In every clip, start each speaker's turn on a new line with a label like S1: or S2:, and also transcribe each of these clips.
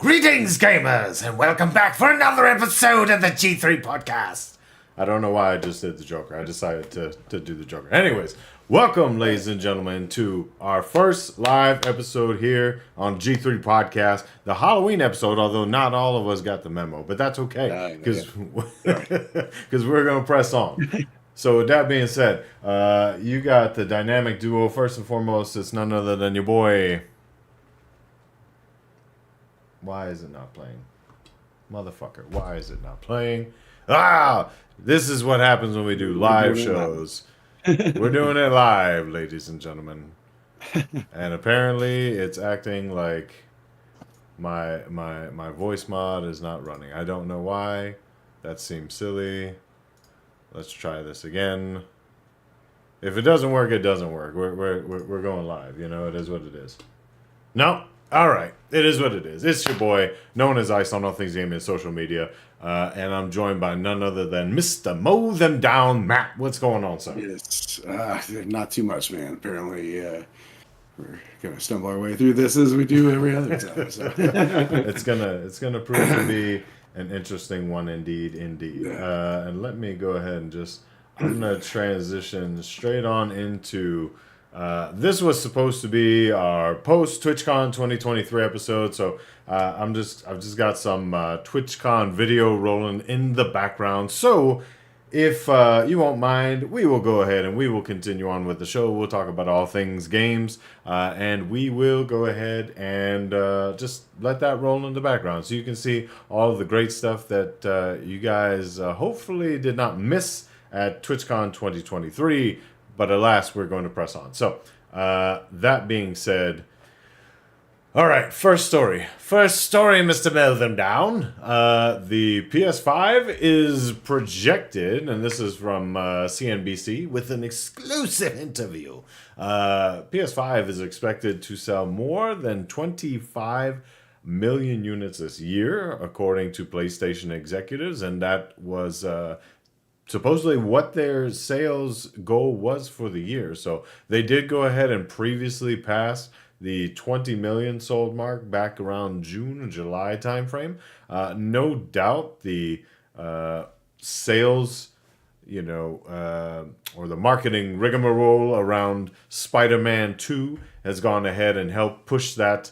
S1: Greetings, gamers, and welcome back for another episode of the G3 podcast. I don't know why I just did the Joker. I decided to do the Joker. Anyways, welcome, ladies and gentlemen, to our first live episode here on G3 podcast, the Halloween episode, although not all of us got the memo, but that's okay, because we're going to press on. So with that being said, you got the dynamic duo. First and foremost, it's none other than your boy... Why is it not playing? Motherfucker, why is it not playing? This is what happens when we do live shows. We're doing it live, ladies and gentlemen. And apparently it's acting like my voice mod is not running. I don't know why. That seems silly. Let's try this again. If it doesn't work, it doesn't work. We're going live. You know, it is what it is. No. All right, it is what it is. It's your boy, known as Ice on all things gaming and social media, and I'm joined by none other than Mr. Mow Them Down, Matt. What's going on, sir?
S2: Yes, not too much, man. Apparently, we're gonna stumble our way through this as we do every other time. So.
S1: it's gonna prove to be an interesting one, indeed.
S2: Yeah.
S1: And let me go ahead and I'm gonna transition straight on into. This was supposed to be our post TwitchCon 2023 episode, so I've just got some TwitchCon video rolling in the background. So if you won't mind, we will go ahead and we will continue on with the show. We'll talk about all things games, and we will go ahead and just let that roll in the background, so you can see all of the great stuff that you guys hopefully did not miss at TwitchCon 2023. But alas, we're going to press on. So, that being said, all right, first story, Mr. Mow Them Down. The PS5 is projected, and this is from CNBC, with an exclusive interview. PS5 is expected to sell more than 25 million units this year, according to PlayStation executives, and that was... supposedly what their sales goal was for the year. So they did go ahead and previously pass the 20 million sold mark back around June or July timeframe. No doubt the sales, or the marketing rigmarole around Spider-Man 2 has gone ahead and helped push that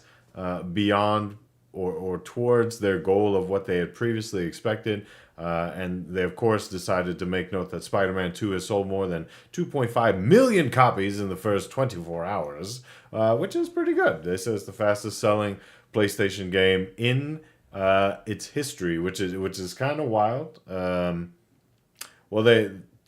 S1: beyond or towards their goal of what they had previously expected. And they, of course, decided to make note that Spider-Man 2 has sold more than 2.5 million copies in the first 24 hours, which is pretty good. They say it's the fastest-selling PlayStation game in its history, which is kind of wild. To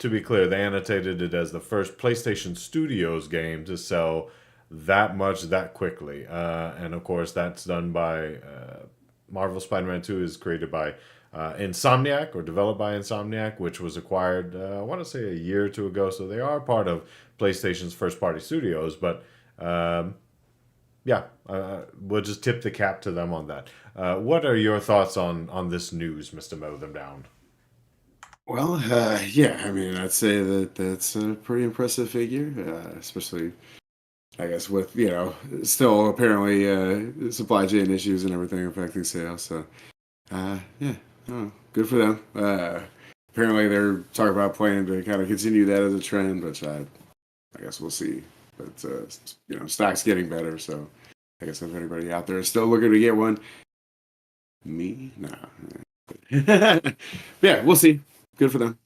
S1: be clear, they annotated it as the first PlayStation Studios game to sell that much that quickly. And, of course, that's done by... Marvel Spider-Man 2 is created by... Insomniac, or developed by Insomniac, which was acquired, I want to say a year or two ago. So they are part of PlayStation's first-party studios. But we'll just tip the cap to them on that. What are your thoughts on this news, Mr. Mow Them Down?
S2: Well, I mean, I'd say that's a pretty impressive figure, especially, I guess, with still apparently supply chain issues and everything affecting sales. So, oh, good for them. Apparently, they're talking about planning to kind of continue that as a trend, which I guess we'll see. But stock's getting better, so I guess if anybody out there is still looking to get one, me, nah. Yeah, we'll see. Good for them.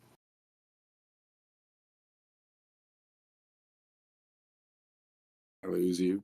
S2: I lose you.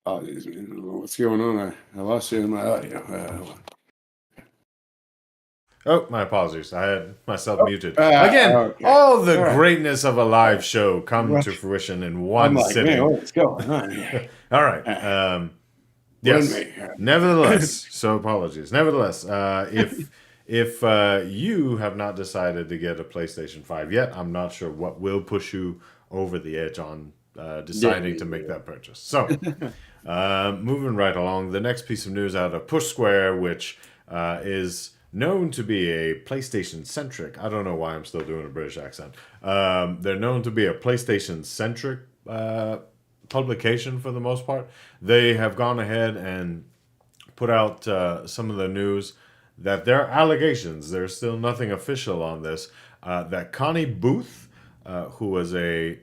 S2: Apologies, man. What's going on? I lost you in my audio.
S1: Oh, my apologies. I had myself
S2: Oh,
S1: muted. Again,
S2: okay.
S1: all the
S2: All right.
S1: greatness of a
S2: All
S1: live
S2: right.
S1: show come
S2: Well,
S1: to fruition in
S2: I'm
S1: one
S2: like, man,
S1: sitting.
S2: what's going on here?
S1: All right.
S2: Uh, wasn't
S1: Yes.
S2: me.
S1: Nevertheless, so apologies. Nevertheless, if you have not decided to get a PlayStation 5 yet, I'm not sure what will push you over the edge on
S2: Yeah,
S1: deciding to make
S2: me
S1: that purchase. So, moving right along, the next piece of news out of Push Square, which is known to be a PlayStation centric. I don't know why I'm still doing a British accent. They're known to be a PlayStation centric publication for the most part. They have gone ahead and put out some of the news that there are allegations. There's still nothing official on this. That Connie Booth, who was a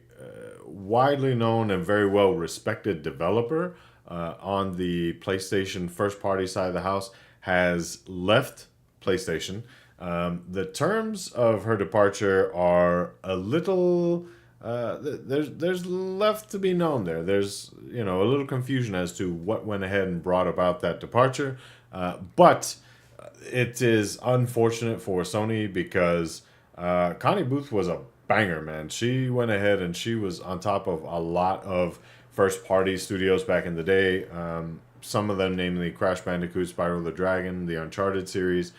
S1: widely known and very well respected developer on the PlayStation first party side of the house, has left PlayStation. The terms of her departure are a little. There's left to be known there. There's a little confusion as to what went ahead and brought about that departure, but it is unfortunate for Sony because Connie Booth was a banger, man. She went ahead and she was on top of a lot of first party studios back in the day. Some of them, namely Crash Bandicoot, Spyro the Dragon, the Uncharted series.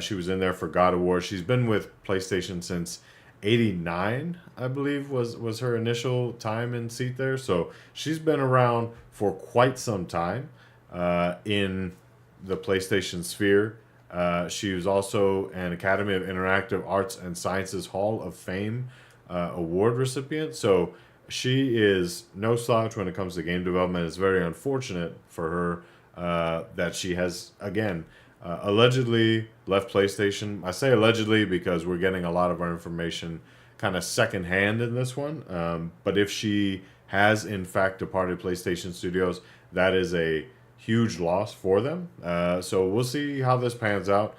S1: She was in there for God of War. She's been with PlayStation since '89, I believe, was her initial time in seat there. So she's been around for quite some time in the PlayStation sphere. She was also an Academy of Interactive Arts and Sciences Hall of Fame award recipient. So she is no slouch when it comes to game development. It's very unfortunate for her that she has, again, allegedly left PlayStation. I say allegedly because we're getting a lot of our information kind of secondhand in this one. But if she has, in fact, departed PlayStation Studios, that is a huge loss for them. So we'll see how this pans out.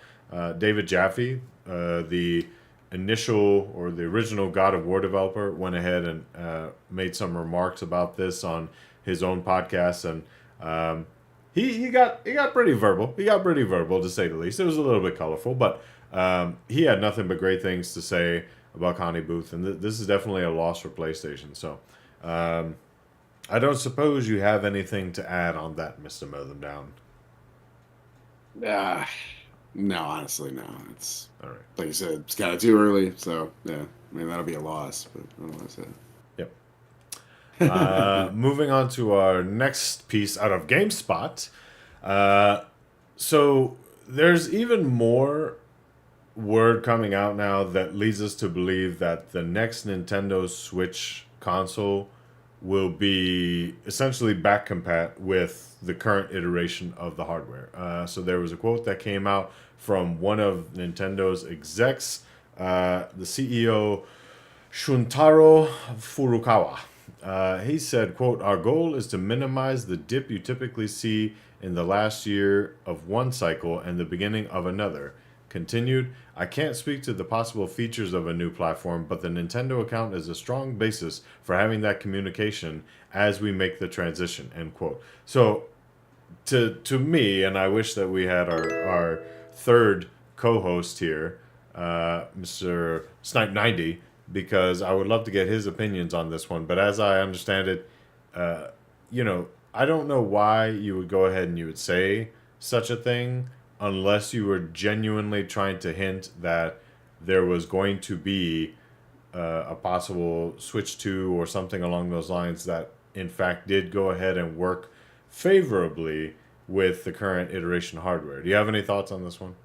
S1: David Jaffe, the initial or the original God of War developer, went ahead and made some remarks about this on his own podcast, and he got pretty verbal. He got pretty verbal to say the least. It was a little bit colorful, but he had nothing but great things to say about Connie Booth, and this is definitely a loss for PlayStation. So I don't suppose you have anything to add on that, Mister Mow Them Down.
S2: uh, no, honestly, no. It's
S1: All right.
S2: like you said, it's kind of too early. So yeah, I mean that'll be a loss, but I don't want to say.
S1: Yep. Moving on to our next piece out of GameSpot. So there's even more word coming out now that leads us to believe that the next Nintendo Switch console will be essentially back compat with the current iteration of the hardware. So there was a quote that came out from one of Nintendo's execs, the CEO Shuntaro Furukawa. He said, quote, "Our goal is to minimize the dip you typically see in the last year of one cycle and the beginning of another." Continued, "I can't speak to the possible features of a new platform, but the Nintendo account is a strong basis for having that communication as we make the transition," end quote. So to me, and I wish that we had our third co-host here, Mr. Snipe 90, because I would love to get his opinions on this one. But as I understand it, I don't know why you would go ahead and you would say such a thing unless you were genuinely trying to hint that there was going to be a possible Switch 2 or something along those lines that in fact did go ahead and work favorably with the current iteration hardware. Do you have any thoughts on this one?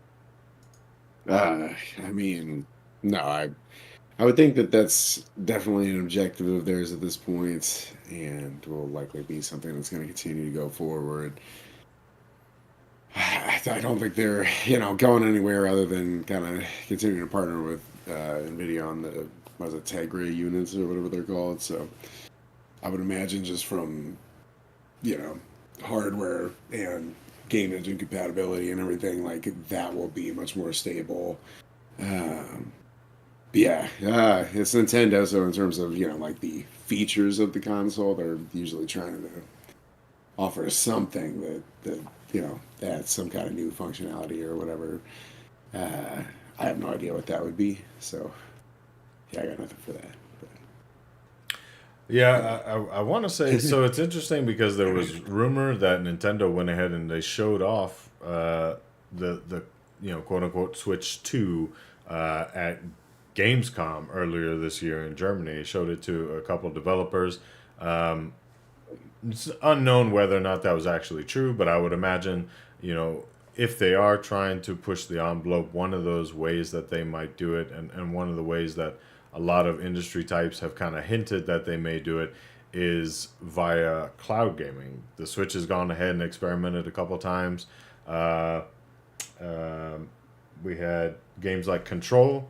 S2: I mean, no, I would think that that's definitely an objective of theirs at this point, and will likely be something that's going to continue to go forward. I don't think they're going anywhere other than kind of continuing to partner with Nvidia on the what is it, Tegra units or whatever they're called. So I would imagine just from you know hardware and game engine compatibility and everything like that will be much more stable. Um, yeah, it's Nintendo, so in terms of like the features of the console, they're usually trying to offer something that adds some kind of new functionality or whatever. Uh, I have no idea what that would be. So yeah, I got nothing for that. But
S1: Yeah, I want to say so. It's interesting because there was rumor that Nintendo went ahead and they showed off the quote unquote Switch 2 at Gamescom earlier this year in Germany. Showed it to a couple developers. Um, it's unknown whether or not that was actually true, but I would imagine, if they are trying to push the envelope, one of those ways that they might do it, and one of the ways that a lot of industry types have kind of hinted that they may do it, is via cloud gaming. The Switch has gone ahead and experimented a couple times. Uh, um, we had games like Control.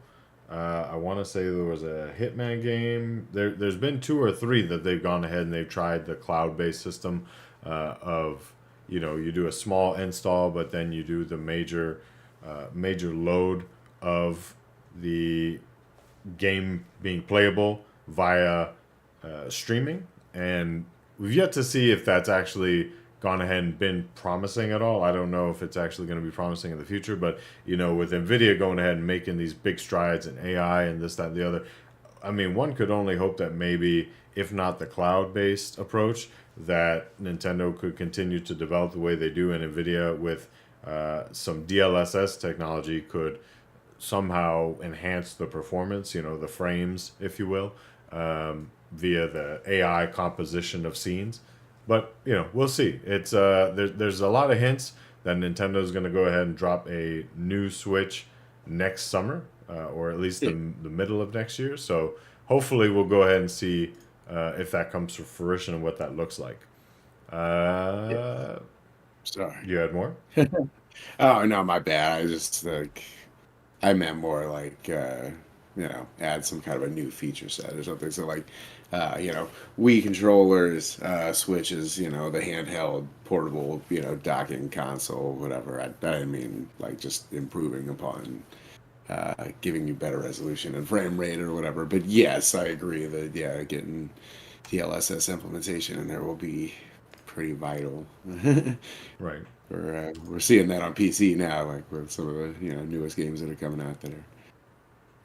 S1: I want to say there was a Hitman game. There's been two or three that they've gone ahead and they've tried the cloud-based system of, you do a small install, but then you do the major load of the game being playable via streaming. And we've yet to see if that's actually gone ahead and been promising at all. I don't know if it's actually going to be promising in the future, but with Nvidia going ahead and making these big strides in AI and this, that, and the other, I mean, one could only hope that maybe, if not the cloud-based approach, that Nintendo could continue to develop the way they do, and Nvidia with some DLSS technology could somehow enhance the performance, the frames, if you will, via the AI composition of scenes. But we'll see. It's there's a lot of hints that Nintendo is going to go ahead and drop a new Switch next summer, or at least the middle of next year. So hopefully we'll go ahead and see if that comes to fruition and what that looks like.
S2: yeah,
S1: Uh,
S2: sorry.
S1: you had more?
S2: Oh no, my bad. I just I meant more like add some kind of a new feature set or something. So like Wii controllers, switches, the handheld portable, docking console, whatever. I didn't mean like just improving upon giving you better resolution and frame rate or whatever. But yes, I agree that getting DLSS implementation in there will be pretty vital.
S1: Right.
S2: We're seeing that on PC now, like with some of the newest games that are coming out that are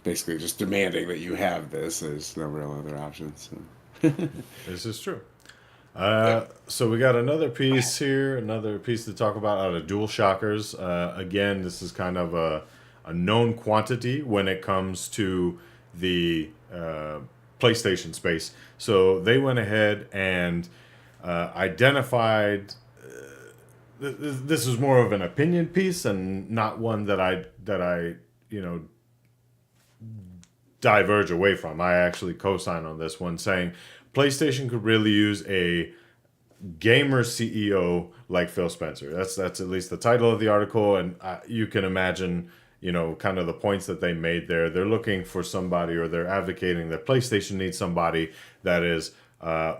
S2: basically just demanding that you have this. There's no real other options. So.
S1: This is true.
S2: Yep.
S1: So we got another piece here, another piece to talk about out of Dual Shockers. Again, this is kind of a known quantity when it comes to the PlayStation space. So they went ahead and identified. This is more of an opinion piece and not one that I diverge away from. I actually co-sign on this one, saying PlayStation could really use a gamer CEO like Phil Spencer. That's at least the title of the article, and you can imagine, kind of the points that they made there. They're looking for somebody, or they're advocating that PlayStation needs somebody that is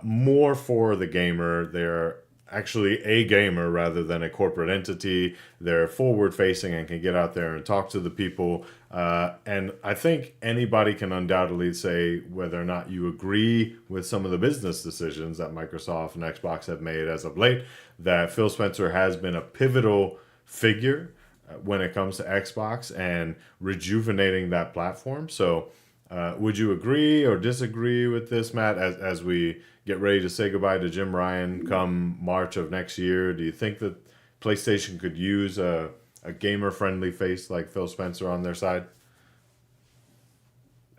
S1: more for the gamer. They're actually a gamer rather than a corporate entity. They're forward facing and can get out there and talk to the people. And I think anybody can undoubtedly say whether or not you agree with some of the business decisions that Microsoft and Xbox have made as of late, that Phil Spencer has been a pivotal figure when it comes to Xbox and rejuvenating that platform. So, would you agree or disagree with this, Matt, as we get ready to say goodbye to Jim Ryan come March of next year? Do you think that PlayStation could use a gamer friendly face like Phil Spencer on their side?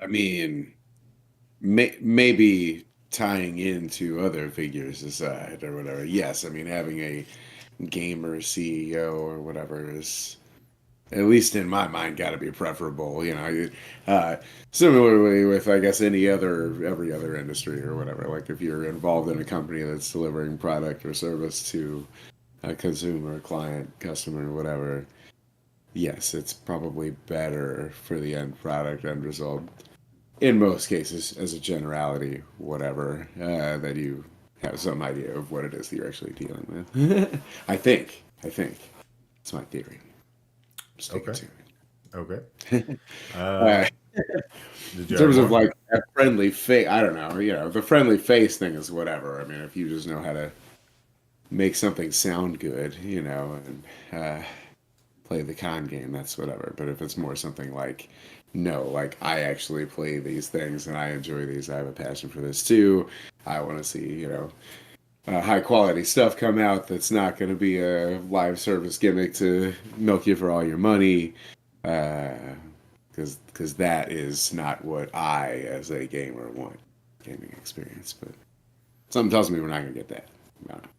S2: I mean, maybe tying into other figures aside or whatever. Yes, I mean having a gamer CEO or whatever is, at least in my mind, got to be preferable. Similarly with I guess every other industry or whatever. Like if you're involved in a company that's delivering product or service to a consumer, client, customer, whatever. Yes, it's probably better for the end product, end result. In most cases, as a generality, whatever, that you have some idea of what it is that you're actually dealing with. I think. It's my theory. Sticking
S1: Okay.
S2: to
S1: Okay.
S2: it.
S1: Uh, did
S2: In
S1: you have
S2: terms of
S1: more?
S2: like a friendly face, I don't know. The friendly face thing is whatever. I mean, if you just know how to make something sound good, and play the con game, that's whatever. But if it's more something like, no, like I actually play these things and I enjoy these, I have a passion for this too. I want to see, high quality stuff come out that's not going to be a live service gimmick to milk you for all your money. Because that is not what I, as a gamer, want gaming experience. But something tells me we're not going to get that. I don't know.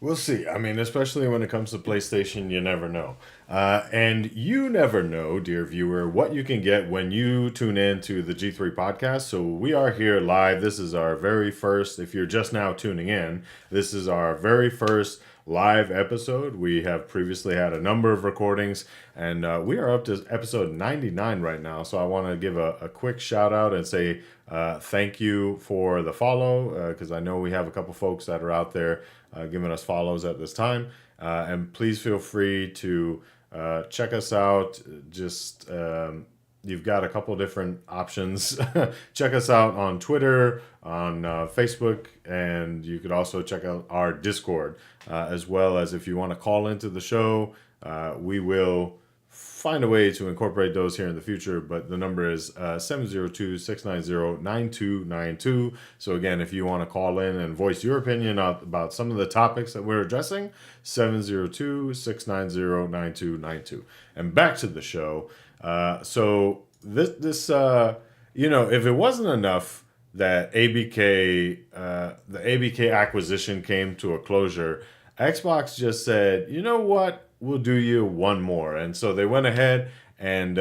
S1: We'll see. I mean, especially when it comes to PlayStation, you never know. And you never know, dear viewer, what you can get when you tune in to the G3 podcast. So we are here live. This is our very first, if you're just now tuning in, this is our very first live episode. We have previously had a number of recordings, and we are up to episode 99 right now. So I want to give a quick shout out and say thank you for the follow, because I know we have a couple folks that are out there giving us follows at this time. And please feel free to check us out. Just you've got a couple different options. Check us out on Twitter, on Facebook, and you could also check out our Discord, as well as if you want to call into the show. We will find a way to incorporate those here in the future, but the number is 702-690-9292. So again, if you want to call in and voice your opinion about some of the topics that we're addressing, 702-690-9292. And back to the show. So this if it wasn't enough that the ABK acquisition came to a closure, Xbox just said, you know what? We'll do you one more. And so they went ahead and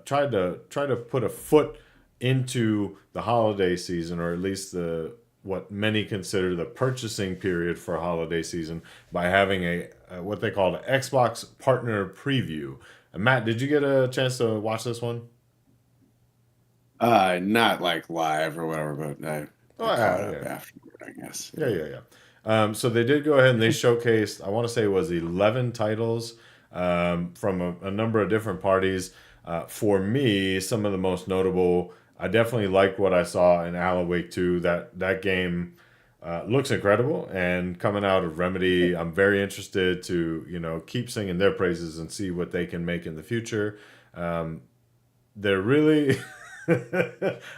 S1: tried to put a foot into the holiday season, or at least what many consider the purchasing period for holiday season, by having a what they call an Xbox partner preview. And Matt, did you get a chance to watch this one?
S2: Not like live or whatever, but I caught up afterward, I guess.
S1: Yeah. So they did go ahead and they showcased, I want to say it was 11 titles from a number of different parties. For me, some of the most notable, I definitely liked what I saw in Alan Wake 2. That game looks incredible, and coming out of Remedy, I'm very interested to keep singing their praises and see what they can make in the future. They're really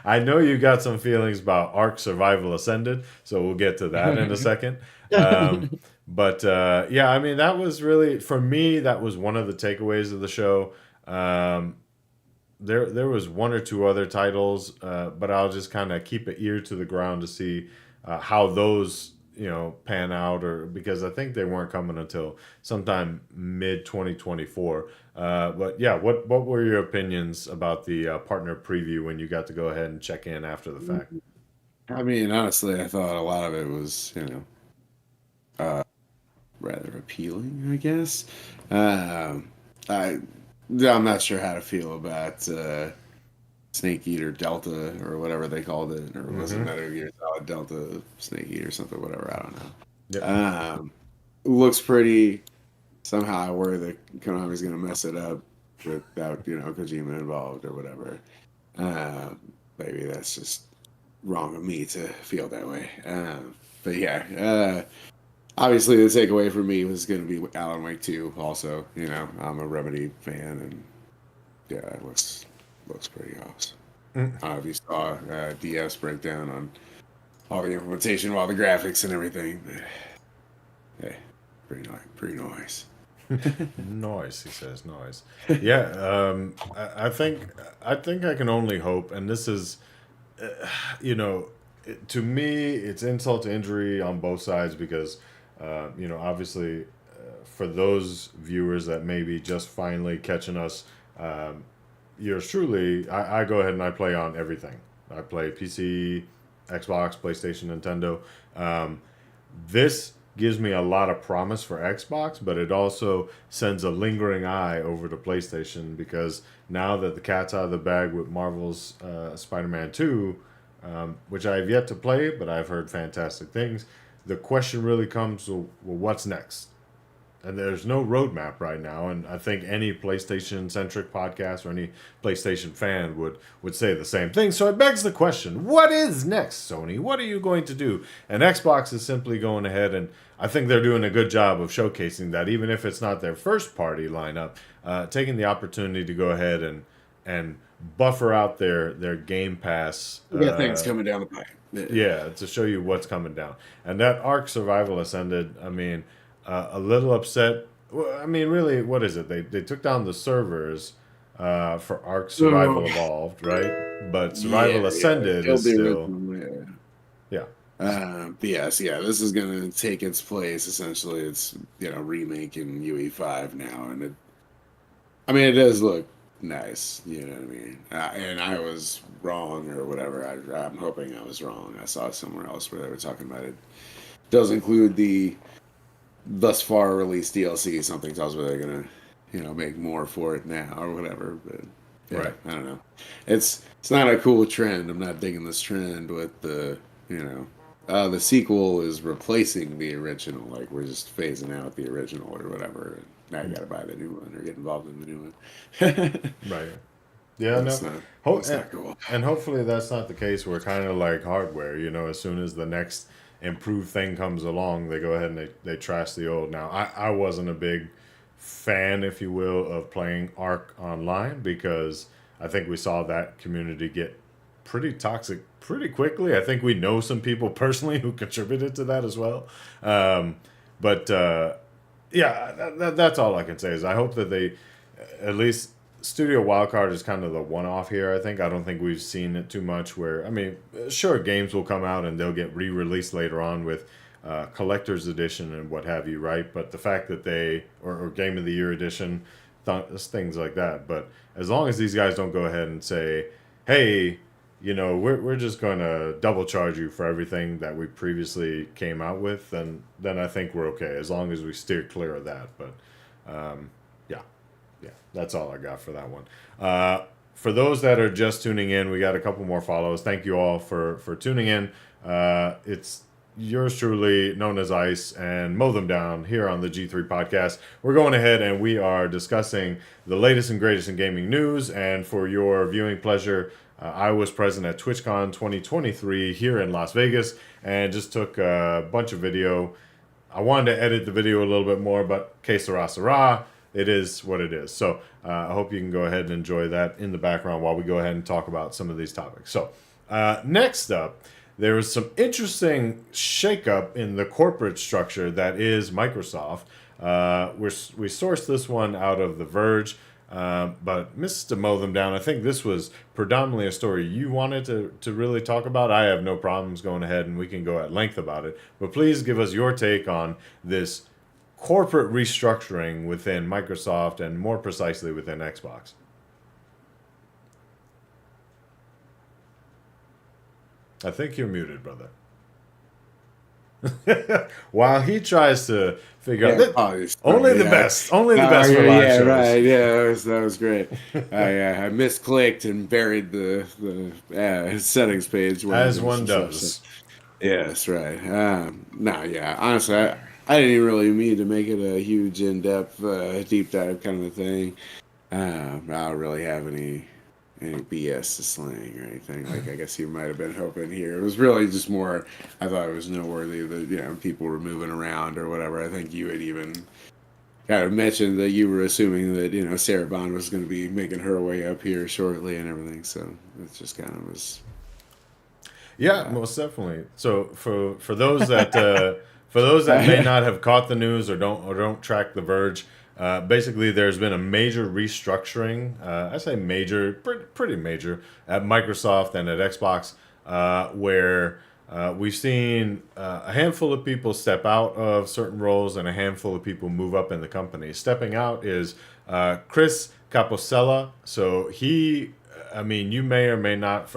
S1: I know you got some feelings about Ark Survival Ascended, so we'll get to that in a second. But I mean, that was really, for me, that was one of the takeaways of the show. There was one or two other titles, but I'll just kind of keep an ear to the ground to see how those pan out, or because I think they weren't coming until sometime mid 2024. But yeah, what were your opinions about the partner preview when you got to go ahead and check in after the fact?
S2: I mean, honestly, I thought a lot of it was, rather appealing, I guess. I'm not sure how to feel about Snake Eater Delta, or whatever they called it, or was it Metal Gear Solid Delta Snake Eater or something, whatever, I don't know.
S1: Yep.
S2: Looks pretty. Somehow I worry that Konami's going to mess it up without, Kojima involved or whatever. Maybe that's just wrong of me to feel that way. But yeah, obviously the takeaway for me was going to be Alan Wake 2 also. I'm a Remedy fan, and yeah, it looks pretty awesome. I don't know if you saw DS breakdown on all the implementation of all the graphics and everything. But, hey, pretty nice.
S1: Noise, he says, noise. Yeah, I think I can only hope, and this is, to me, it's insult to injury on both sides, because, obviously, for those viewers that may be just finally catching us, yours truly, I go ahead and I play on everything. I play PC, Xbox, PlayStation, Nintendo. This gives me a lot of promise for Xbox, but it also sends a lingering eye over to PlayStation, because now that the cat's out of the bag with Marvel's Spider-Man 2, which I have yet to play, but I've heard fantastic things, the question really comes, well, what's next? and there's no roadmap right now. And I think any PlayStation centric podcast or any PlayStation fan would say the same thing. So it begs the question: what is next, Sony? What are you going to do? And Xbox is simply going ahead, and I think they're doing a good job of showcasing that, even if it's not their first party lineup, taking the opportunity to go ahead and buffer out their Game Pass.
S2: We got things coming down the pipe.
S1: Yeah, to show you what's coming down. And that Ark Survivalist ended, I mean, a little upset. Well, I mean, really, what is it? They took down the servers for Ark Survival Evolved, right? But Survival Ascended
S2: Killed
S1: is
S2: the
S1: still.
S2: original,
S1: Yeah,
S2: but yes, yeah, this is going to take its place. Essentially, it's remaking UE5 now, and I mean, it does look nice. You know what I mean? And I was wrong or whatever. I'm hoping I was wrong. I saw somewhere else where they were talking about it. Does include the thus far released DLC. Something tells me they're gonna, make more for it now or whatever. But yeah,
S1: right.
S2: I don't know. It's not a cool trend. I'm not digging this trend with the sequel is replacing the original. Like we're just phasing out the original or whatever. And now you got to buy the new one or get involved in the new one.
S1: Right. Yeah,
S2: That's
S1: no.
S2: not cool.
S1: And hopefully that's not the case. We're kind of like hardware, as soon as the next improved thing comes along, they go ahead and they trash the old. Now, I wasn't a big fan, if you will, of playing Ark online because I think we saw that community get pretty toxic pretty quickly. I think we know some people personally who contributed to that as well. But yeah, that's all I can say is I hope that they at least Studio Wildcard is kind of the one-off here. I don't think we've seen it too much. Where I mean, sure, games will come out and they'll get re-released later on with collector's edition and what have you, right? But the fact that they or Game of the Year edition, things like that. But as long as these guys don't go ahead and say, "Hey, we're just going to double charge you for everything that we previously came out with," then I think we're okay as long as we steer clear of that. But yeah, yeah, that's all I got for that one. For those that are just tuning in, we got a couple more follows. Thank you all for tuning in. It's yours truly, known as Ice, and Mow Them Down here on the G3 podcast. We're going ahead and we are discussing the latest and greatest in gaming news. And for your viewing pleasure, I was present at TwitchCon 2023 here in Las Vegas and just took a bunch of video. I wanted to edit the video a little bit more, but que sera, sera. It is what it is. So I hope you can go ahead and enjoy that in the background while we go ahead and talk about some of these topics. So next up, there was some interesting shakeup in the corporate structure that is Microsoft. We sourced this one out of The Verge. But Mr. Mow Them Down, I think this was predominantly a story you wanted to really talk about. I have no problems going ahead and we can go at length about it. But please give us your take on this corporate restructuring within Microsoft and more precisely within Xbox. I think you're muted, brother. While he tries to figure out only the best for live shows.
S2: Right. Yeah, that was great. I misclicked and buried the settings page.
S1: As one does.
S2: Yes, right. No, yeah. Honestly, I didn't even really mean to make it a huge, in-depth, deep dive kind of a thing. I don't really have any BS to slang or anything. Like I guess you might have been hoping here. It was really just more. I thought it was noteworthy that people were moving around or whatever. I think you had even kind of mentioned that you were assuming that Sarah Bond was going to be making her way up here shortly and everything. So it just kind of was.
S1: Yeah, most definitely. So for those that may not have caught the news or don't track The Verge. Basically, there's been a major restructuring. I say major, pretty major at Microsoft and at Xbox, where we've seen a handful of people step out of certain roles and a handful of people move up in the company. Stepping out is Chris Caposella. So you may or may not.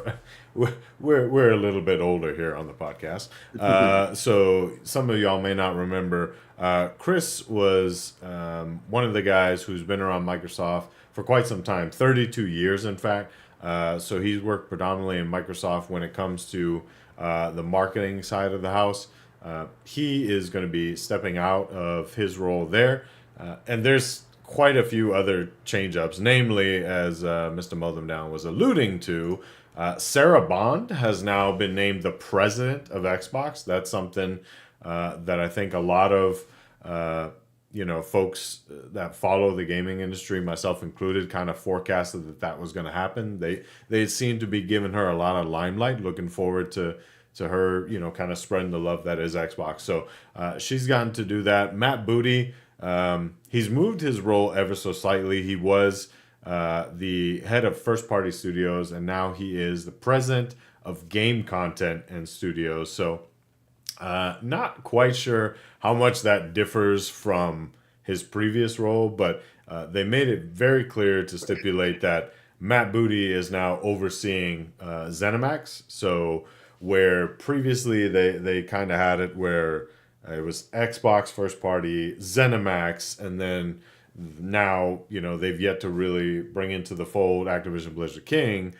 S1: We're a little bit older here on the podcast, so some of y'all may not remember. Chris was one of the guys who's been around Microsoft for quite some time, 32 years, in fact. So he's worked predominantly in Microsoft when it comes to the marketing side of the house. he is going to be stepping out of his role there. And there's quite a few other change-ups, namely, as Mr. Down was alluding to, Sarah Bond has now been named the president of Xbox. That's something that I think a lot of folks that follow the gaming industry, myself included, kind of forecasted that was going to happen. They seem to be giving her a lot of limelight. Looking forward to her, kind of spreading the love that is Xbox. So she's gotten to do that. Matt Booty, he's moved his role ever so slightly. He was the head of first party studios, and now he is the president of game content and studios. So not quite sure how much that differs from his previous role, but they made it very clear to stipulate that Matt Booty is now overseeing ZeniMax. So where previously they kind of had it where it was Xbox first party, ZeniMax, and then now they've yet to really bring into the fold Activision Blizzard King.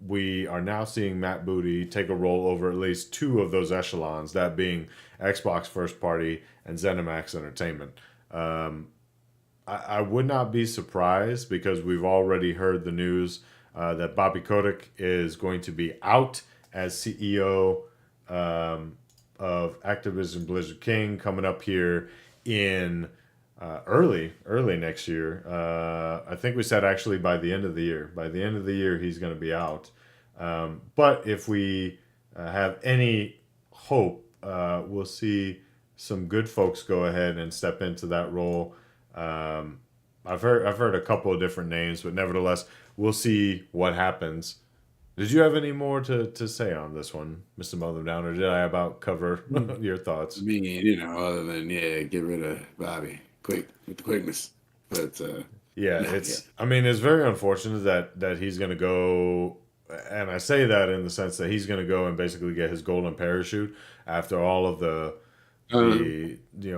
S1: We are now seeing Matt Booty take a role over at least two of those echelons, that being Xbox first party and ZeniMax Entertainment. I would not be surprised because we've already heard the news that Bobby Kotick is going to be out as CEO of Activision Blizzard King coming up here in early next year. I think we said actually by the end of the year. By the end of the year, he's going to be out. But if we have any hope, we'll see some good folks go ahead and step into that role. I've heard a couple of different names, but nevertheless, we'll see what happens. Did you have any more to say on this one, Mr. Mother Down, or did I about cover your thoughts?
S2: I mean, other than get rid of Bobby quick with the quickness, but
S1: Yeah, it's. I mean, it's very unfortunate that he's going to go, and I say that in the sense that he's going to go and basically get his golden parachute after all of the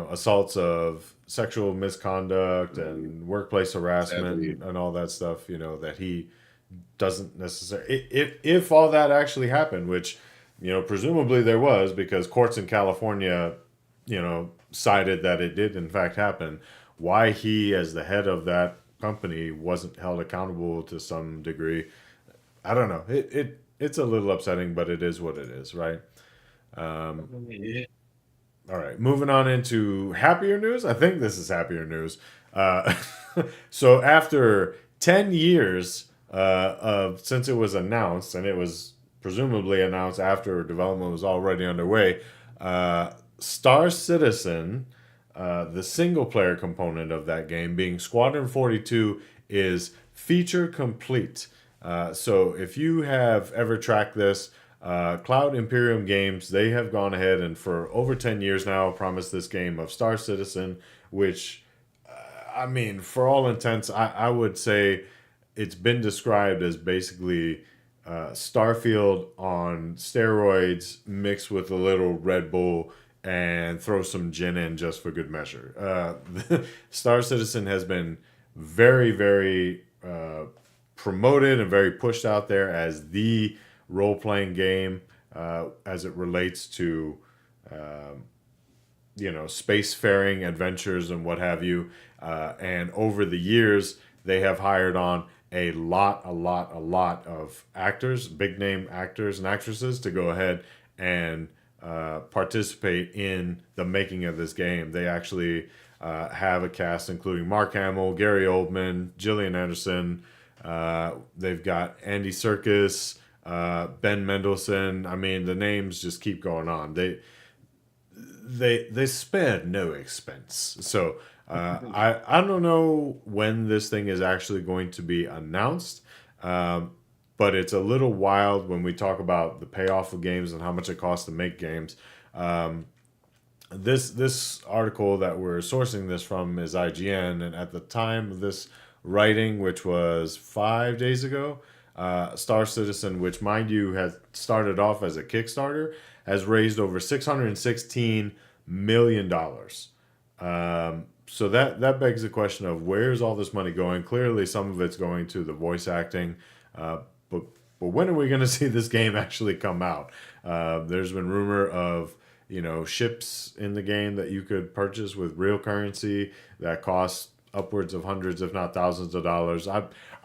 S1: assaults of sexual misconduct and workplace harassment
S2: sadly,
S1: and all that stuff. That he doesn't necessarily. If all that actually happened, which presumably there was, because courts in California, cited that it did in fact happen. Why he, as the head of that company, wasn't held accountable to some degree, I don't know. It's a little upsetting, but it is what it is, right?
S2: yeah.
S1: All right, moving on into happier news. I think this is happier news. Uh, so after 10 years of since it was announced, and it was presumably announced after development was already underway, Star Citizen, the single player component of that game, being Squadron 42, is feature complete. So if you have ever tracked this, Cloud Imperium Games, they have gone ahead and for over 10 years now promised this game of Star Citizen, which, I mean, for all intents, I would say it's been described as basically Starfield on steroids mixed with a little Red Bull and throw some gin in just for good measure. Star Citizen has been very, very promoted and very pushed out there as the role playing game as it relates to spacefaring adventures and what have you. And over the years, they have hired on a lot of actors, big name actors and actresses, to go ahead and participate in the making of this game. They actually have a cast including Mark Hamill, Gary Oldman, Gillian Anderson. They've got Andy Serkis, Ben Mendelsohn. I mean, the names just keep going on. They spared no expense. So I don't know when this thing is actually going to be announced. But it's a little wild when we talk about the payoff of games and how much it costs to make games. This article that we're sourcing this from is IGN, and at the time of this writing, which was 5 days ago, Star Citizen, which mind you had started off as a Kickstarter, has raised over $616 million. So that begs the question of where's all this money going? Clearly, some of it's going to the voice acting. But when are we going to see this game actually come out? There's been rumor of ships in the game that you could purchase with real currency that cost upwards of hundreds, if not thousands of dollars.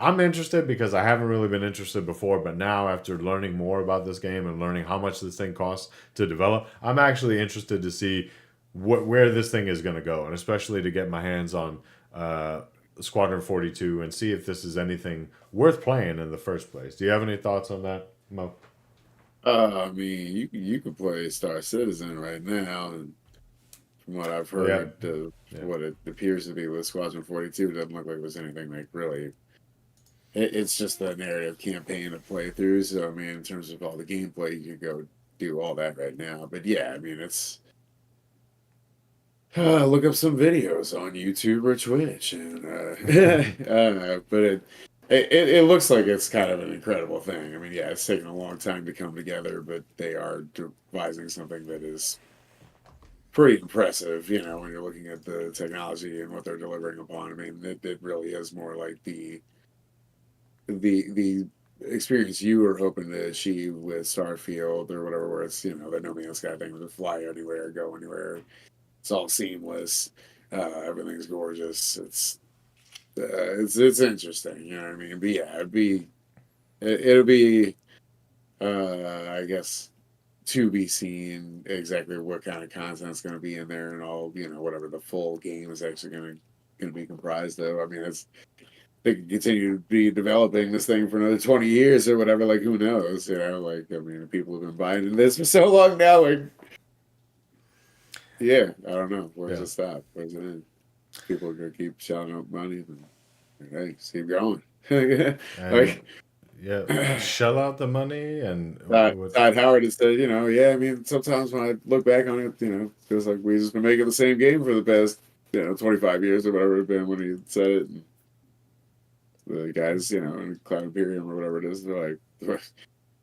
S1: I'm interested because I haven't really been interested before, but now after learning more about this game and learning how much this thing costs to develop, I'm actually interested to see where this thing is going to go, and especially to get my hands on uh, Squadron 42 and see if this is anything worth playing in the first place. Do you have any thoughts on that, Mo?
S2: I mean, you could play Star Citizen right now, and from what I've
S1: Yeah,
S2: heard,
S1: yeah.
S2: what it appears to be with Squadron 42 doesn't look like there's anything like really. It's just a narrative campaign to play through. So I mean, in terms of all the gameplay, you could go do all that right now. But yeah, I mean, it's look up some videos on YouTube or Twitch, and I don't know, but it looks like it's kind of an incredible thing. I mean, yeah, it's taken a long time to come together, but they are devising something that is pretty impressive. When you're looking at the technology and what they're delivering upon. I mean, it really is more like the experience you were hoping to achieve with Starfield or whatever, where it's the No Man's Sky thing, to fly anywhere, go anywhere. It's all seamless. Everything's gorgeous. It's interesting. You know what I mean? But yeah, it'll be I guess to be seen exactly what kind of content's going to be in there and all. Whatever the full game is actually going to be comprised of. I mean, they can continue to be developing this thing for another 20 years or whatever. Like, who knows? Like, I mean, people have been buying this for so long now. Like, yeah, I don't know. Where's
S1: Yeah.
S2: it stop? Where's it end? People are gonna keep shelling out money. And, hey, keep going.
S1: And
S2: Like
S1: yeah, shell out the money and what's
S2: Todd Howard has said, yeah. I mean, sometimes when I look back on it, feels like we just been making the same game for the past, 25 years or whatever it's been when he said it. And the guys, in Cloud Imperium or whatever it is, they're like,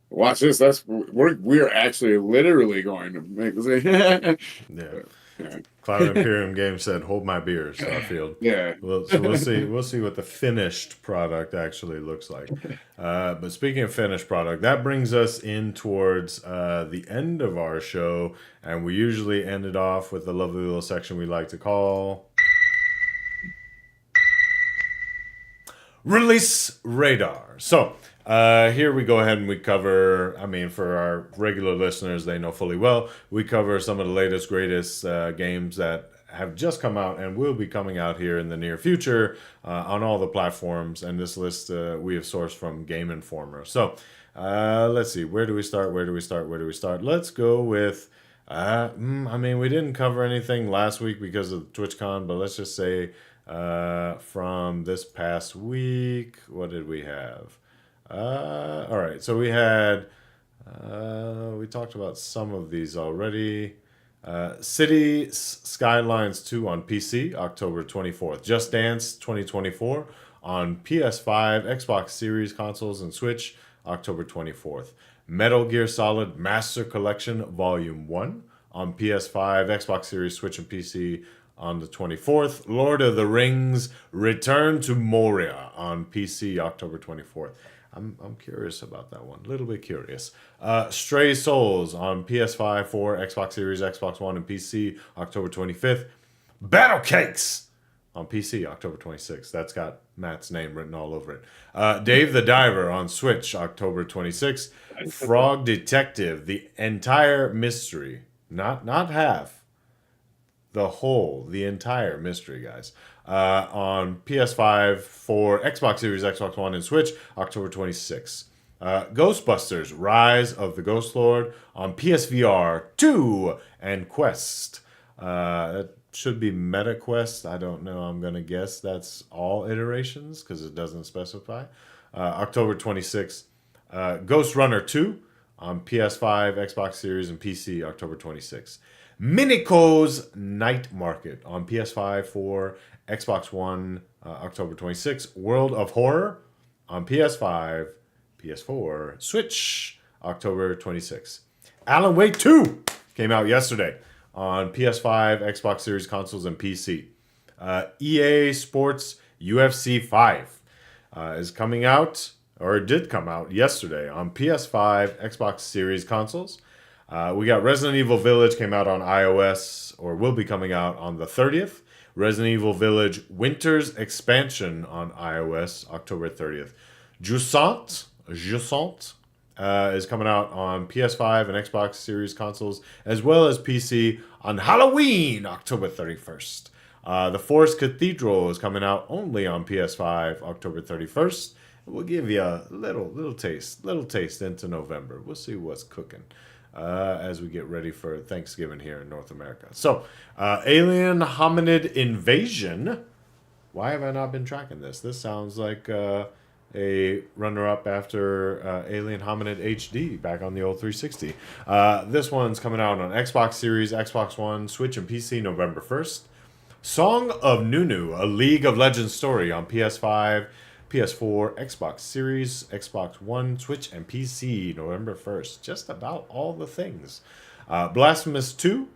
S2: watch this. We're actually literally going to make this.
S1: yeah.
S2: Yeah.
S1: Cloud Imperium game said, "Hold my beer, Starfield."
S2: Yeah.
S1: Well, so we'll see. We'll see what the finished product actually looks like. But speaking of finished product, that brings us in towards the end of our show, and we usually end it off with a lovely little section we like to call Release Radar. So here we go ahead and we cover, I mean, for our regular listeners, they know fully well, we cover some of the latest, greatest games that have just come out and will be coming out here in the near future on all the platforms. And this list we have sourced from Game Informer. So let's see, where do we start? Where do we start? Where do we start? Let's go with, I mean, we didn't cover anything last week because of TwitchCon, but let's just say from this past week, what did we have? All right, so we talked about some of these already. City Skylines 2 on PC, October 24th. Just Dance 2024 on PS5, Xbox Series consoles, and Switch, October 24th. Metal Gear Solid Master Collection Volume 1 on PS5, Xbox Series, Switch, and PC on the 24th. Lord of the Rings Return to Moria on PC, October 24th. I'm curious about that one. A little bit curious. Stray Souls on PS5, 4, Xbox Series, Xbox One, and PC, October 25th. Battle Cakes on PC, October 26th. That's got Matt's name written all over it. Dave the Diver on Switch, October 26th. Frog Detective, the entire mystery, not half, the entire mystery, guys. On PS5, for Xbox Series, Xbox One, and Switch, October 26th. Ghostbusters, Rise of the Ghost Lord on PSVR 2 and Quest. That should be MetaQuest. I don't know. I'm going to guess that's all iterations because it doesn't specify. October 26th. Ghost Runner 2 on PS5, Xbox Series, and PC, October 26th. Minico's Night Market on PS5, 4, Xbox One, October 26th. World of Horror on PS5, PS4, Switch, October 26th. Alan Wake 2 came out yesterday on PS5, Xbox Series consoles, and PC. EA Sports UFC 5 is coming out, or it did come out yesterday on PS5, Xbox Series consoles. We got Resident Evil Village came out on iOS, or will be coming out on the 30th. Resident Evil Village Winter's Expansion on iOS, October 30th. Jusant is coming out on PS5 and Xbox Series consoles, as well as PC on Halloween, October 31st. The Forest Cathedral is coming out only on PS5, October 31st. We'll give you a little taste into November. We'll see what's cooking as we get ready for Thanksgiving here in North America. So, Alien Hominid Invasion. Why have I not been tracking this? This sounds like a runner-up after Alien Hominid HD back on the old 360. This one's coming out on Xbox Series, Xbox One, Switch, and PC November 1st. Song of Nunu, a League of Legends story on PS5, PS4, Xbox Series, Xbox One, Switch, and PC November 1st. Just about all the things. Blasphemous 2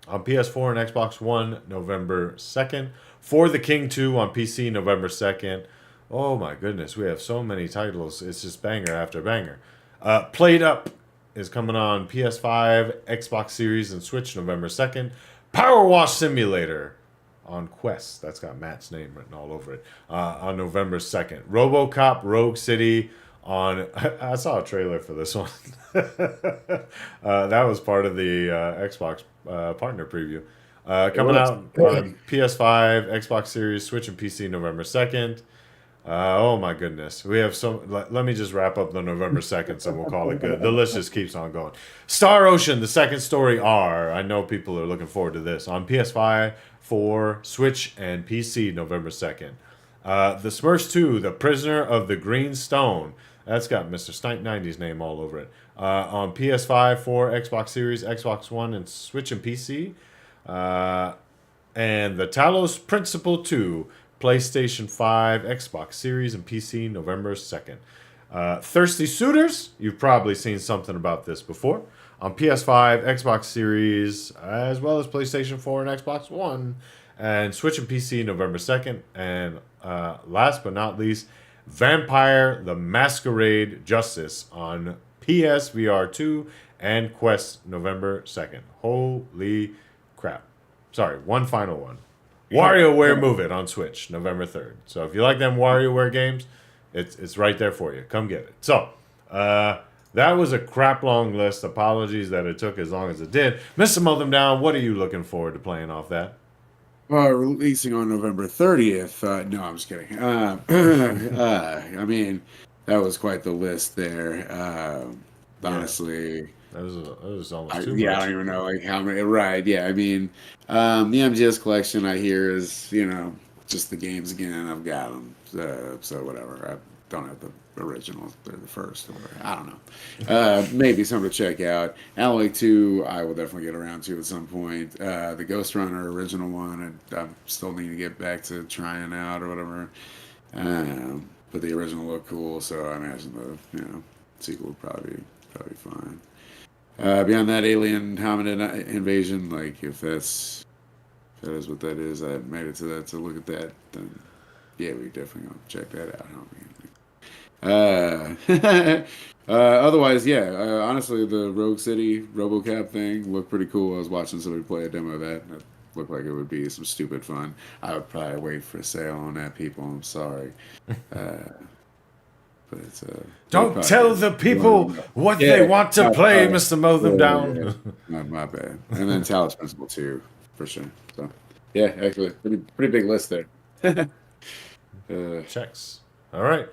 S1: on PS4 and Xbox One November 2nd. For the King 2 on PC November 2nd. Oh my goodness, we have so many titles. It's just banger after banger. Played Up is coming on PS5, Xbox Series, and Switch November 2nd. Power Wash Simulator on Quest. That's got Matt's name written all over it. On November 2nd. RoboCop Rogue City on... I saw a trailer for this one. That was part of the Xbox partner preview. Coming out on PS5, Xbox Series, Switch, and PC November 2nd. Oh my goodness. We have so... Let me just wrap up the November 2nd so we'll call it good. The list just keeps on going. Star Ocean, the second story R. I know people are looking forward to this. On PS5, 4, Switch, and PC November 2nd. The Smurfs 2, The Prisoner of the Green Stone. That's got Mr. Snipe 90's name all over it. On PS5, 4, Xbox Series, Xbox One, and Switch and PC. And the Talos Principle 2, PlayStation 5, Xbox Series, and PC November 2nd. Thirsty Suitors, you've probably seen something about this before. On PS5, Xbox Series, as well as PlayStation 4 and Xbox One, and Switch and PC November 2nd. And last but not least, Vampire the Masquerade Justice on PSVR 2 and Quest November 2nd. Holy crap. Sorry, one final one. WarioWare Move It on Switch November 3rd. So if you like them WarioWare games, it's right there for you. Come get it. So, that was a crap long list. Apologies that it took as long as it did. Mr. Mow Them Down, what are you looking forward to playing off that?
S2: Releasing on November 30th. No, I'm just kidding. I mean, that was quite the list there. Honestly,
S1: that was almost too much.
S2: Yeah, I don't even know like how many. Right? Yeah, I mean, the MGS collection I hear is just the games again. I've got them, so whatever. I don't have the original. They're the first, or I don't know. Maybe something to check out. Alan Wake 2, I will definitely get around to at some point. The Ghost Runner original one, I still need to get back to trying out or whatever. But the original looked cool, so I imagine the sequel would probably be fine. Beyond that, Alien Hominid Invasion, like if that is what that is, I made it to that to look at that, then yeah, we definitely gonna check that out. Otherwise, yeah, honestly, the Rogue City RoboCap thing looked pretty cool. I was watching somebody play a demo of that, and it looked like it would be some stupid fun. I would probably wait for a sale on that, people. I'm sorry. But it's
S1: don't tell the people what they want to play, Mr. Mow Them Down.
S2: Yeah. My bad. And then Talos Principle 2, for sure. So, yeah, actually, pretty big list there.
S1: Checks. All right.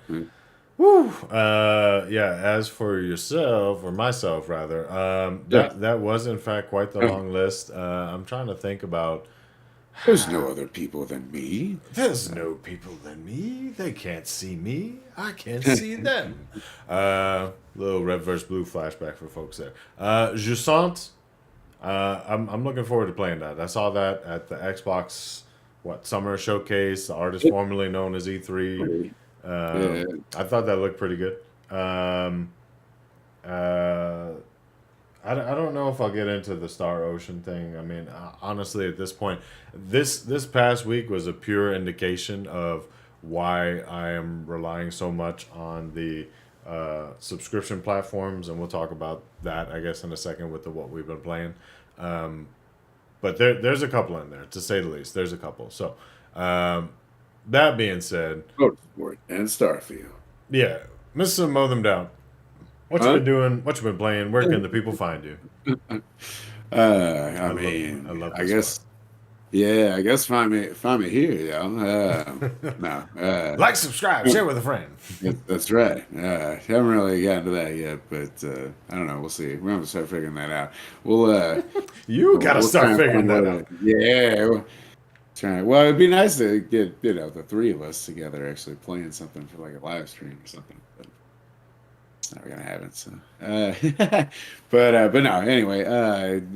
S1: Woo. Yeah, as for yourself, or myself rather, that was in fact quite the long list. I'm trying to think about...
S2: There's no other people than me.
S1: There's no people than me. They can't see me. I can't see them. Little red versus blue flashback for folks there. Jusant. I'm looking forward to playing that. I saw that at the Xbox Summer Showcase, the artist formerly known as E3. I thought that looked pretty good. I don't know if I'll get into the Star Ocean thing. I mean, honestly, at this point, this past week was a pure indication of why I am relying so much on the subscription platforms, and we'll talk about that, I guess, in a second with what we've been playing. Um, but there's a couple in there, to say the least. There's a couple. So that being said,
S2: Motorsport and Starfield.
S1: yeah, Mr. Mow Them Down. What you
S2: Huh?
S1: been doing? What you been playing? Where can the people find you?
S2: I
S1: I
S2: mean,
S1: love
S2: I
S1: this part.
S2: guess, yeah, I guess find me here, yo. No,
S1: Like, subscribe, share with a friend.
S2: that's right. Haven't really gotten to that yet, but I don't know. We'll see. We're gonna start figuring that out. We'll
S1: You gotta
S2: we'll try
S1: start
S2: and
S1: figuring
S2: find
S1: that
S2: what.
S1: out.
S2: Yeah, we'll try. Well, it'd be nice to get the three of us together actually playing something for like a live stream or something. But it's never gonna happen. So, but no. Anyway,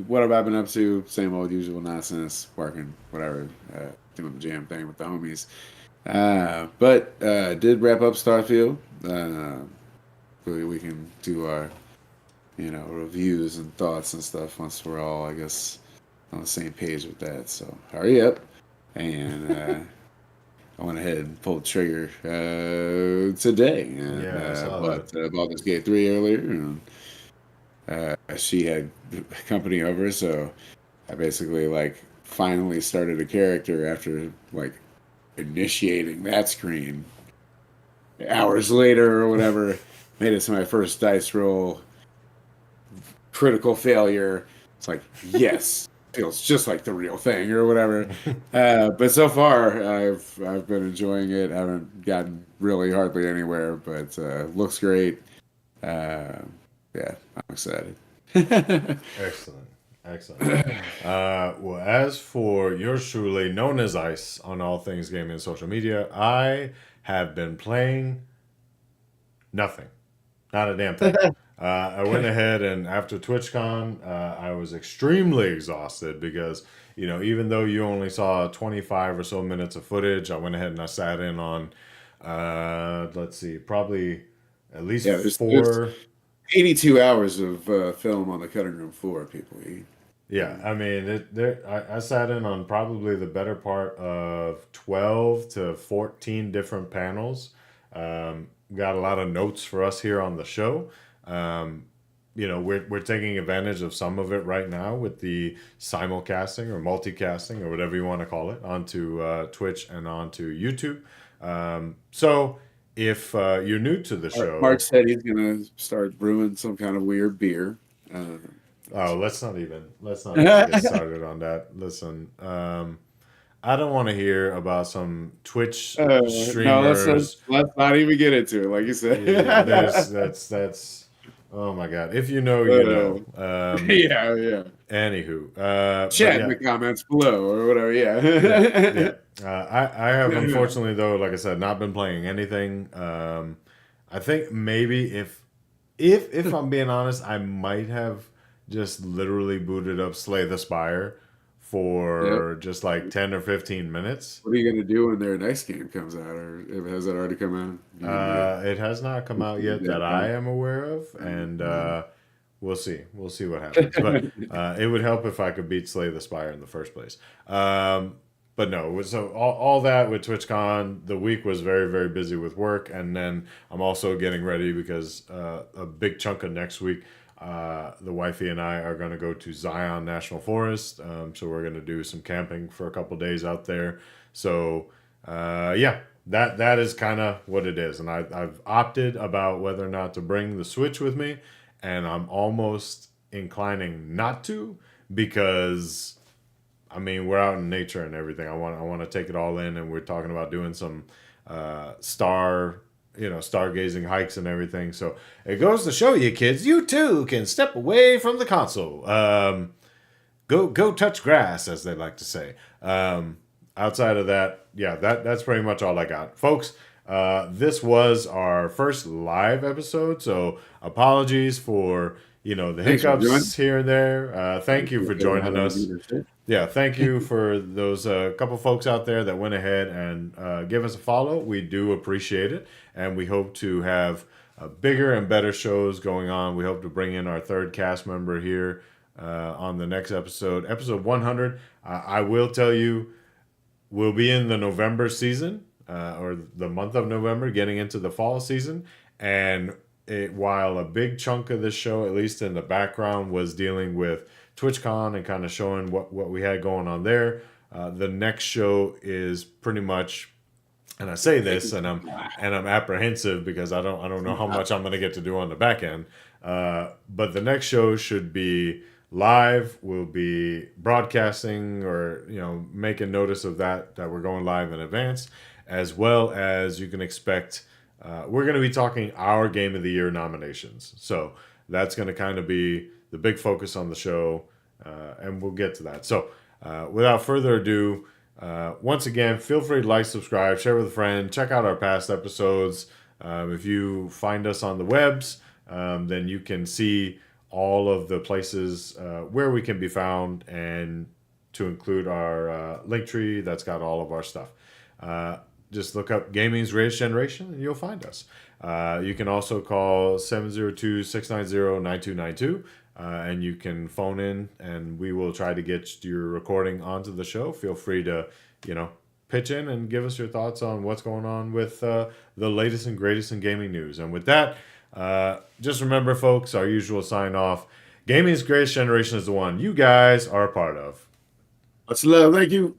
S2: what have I been up to? Same old usual nonsense, working, whatever, doing the jam thing with the homies. But did wrap up Starfield. We can do our reviews and thoughts and stuff once we're all, I guess, on the same page with that. So hurry up, and I went ahead and pulled the trigger today, and
S1: Yeah, I saw that.
S2: bought this Gate 3 earlier, and she had company over, so I basically like finally started a character after like initiating that screen hours later or whatever. Made it to my first dice roll, critical failure. It's like, yes, feels just like the real thing or whatever. But so far, I've been enjoying it. I haven't gotten really hardly anywhere, but looks great. Uh, yeah, I'm excited.
S1: Excellent. Excellent. Well, as for yours truly, known as Ice on all things gaming and social media, I have been playing nothing. Not a damn thing. I went ahead and after TwitchCon, I was extremely exhausted because, even though you only saw 25 or so minutes of footage, I went ahead and I sat in on, let's see, probably at least
S2: Yeah, there's
S1: four.
S2: 82 hours of film on the cutting room floor, people.
S1: Yeah, I mean, I sat in on probably the better part of 12 to 14 different panels. Got a lot of notes for us here on the show. Um, we're taking advantage of some of it right now with the simulcasting or multicasting or whatever you want to call it onto Twitch and onto YouTube. So if you're new to the
S2: Mark
S1: show,
S2: said he's gonna start brewing some kind of weird beer.
S1: oh, let's not even get started on that. Listen, I don't want to hear about some Twitch
S2: No,
S1: streamers.
S2: let's not even get into it, like you
S1: Yeah,
S2: said.
S1: that's oh my god. If you know, you
S2: uh,
S1: know.
S2: yeah, yeah.
S1: Anywho, but
S2: Chat in
S1: yeah,
S2: the comments below or whatever.
S1: yeah, yeah.
S2: Yeah.
S1: I have unfortunately though, like I said, not been playing anything. I think maybe if I'm being honest, I might have just literally booted up Slay the Spire
S2: Yep.
S1: for just like 10 or 15 minutes.
S2: What are you gonna do when their next game comes out, or if has that already come out? You gonna
S1: It has not come out yet that I am aware of, and we'll see. We'll see what happens. But it would help if I could beat Slay the Spire in the first place. But no, so all that with TwitchCon, the week was very, very busy with work. And then I'm also getting ready because a big chunk of next week, the wifey and I are going to go to Zion National Forest. So we're going to do some camping for a couple days out there. So yeah, that is kind of what it is. And I've opted about whether or not to bring the Switch with me. And I'm almost inclining not to because I mean, we're out in nature and everything. I want to take it all in, and we're talking about doing some stargazing hikes and everything. So it goes to show you, kids, you too can step away from the console. Go touch grass, as they like to say. Outside of that, yeah, that's pretty much all I got, folks. This was our first live episode, so apologies for the
S2: Thanks for joining.
S1: hiccups here and there. Thank you for joining us. Yeah, thank you for those couple folks out there that went ahead and give us a follow. We do appreciate it, and we hope to have bigger and better shows going on. We hope to bring in our third cast member here on the next episode, episode 100. I will tell you, we'll be in the November season or the month of November, getting into the fall season, and while a big chunk of this show, at least in the background, was dealing with TwitchCon and kind of showing what we had going on there, the next show is pretty much, and I say this, and I'm apprehensive because I don't know how much I'm going to get to do on the back end. But the next show should be live. We'll be broadcasting or making notice of that we're going live in advance, as well as you can expect. We're going to be talking our Game of the Year nominations. So that's going to kind of be the big focus on the show, and we'll get to that. So without further ado. Once again, feel free to like, subscribe, share with a friend, check out our past episodes. If you find us on the webs, then you can see all of the places where we can be found, and to include our link tree that's got all of our stuff. Just look up Gaming's Greatest Generation and you'll find us. You can also call 702-690-9292. And you can phone in and we will try to get your recording onto the show. Feel free to, pitch in and give us your thoughts on what's going on with the latest and greatest in gaming news. And with that, just remember, folks, our usual sign off. Gaming's Greatest Generation is the one you guys are a part of.
S2: Much love. Thank you.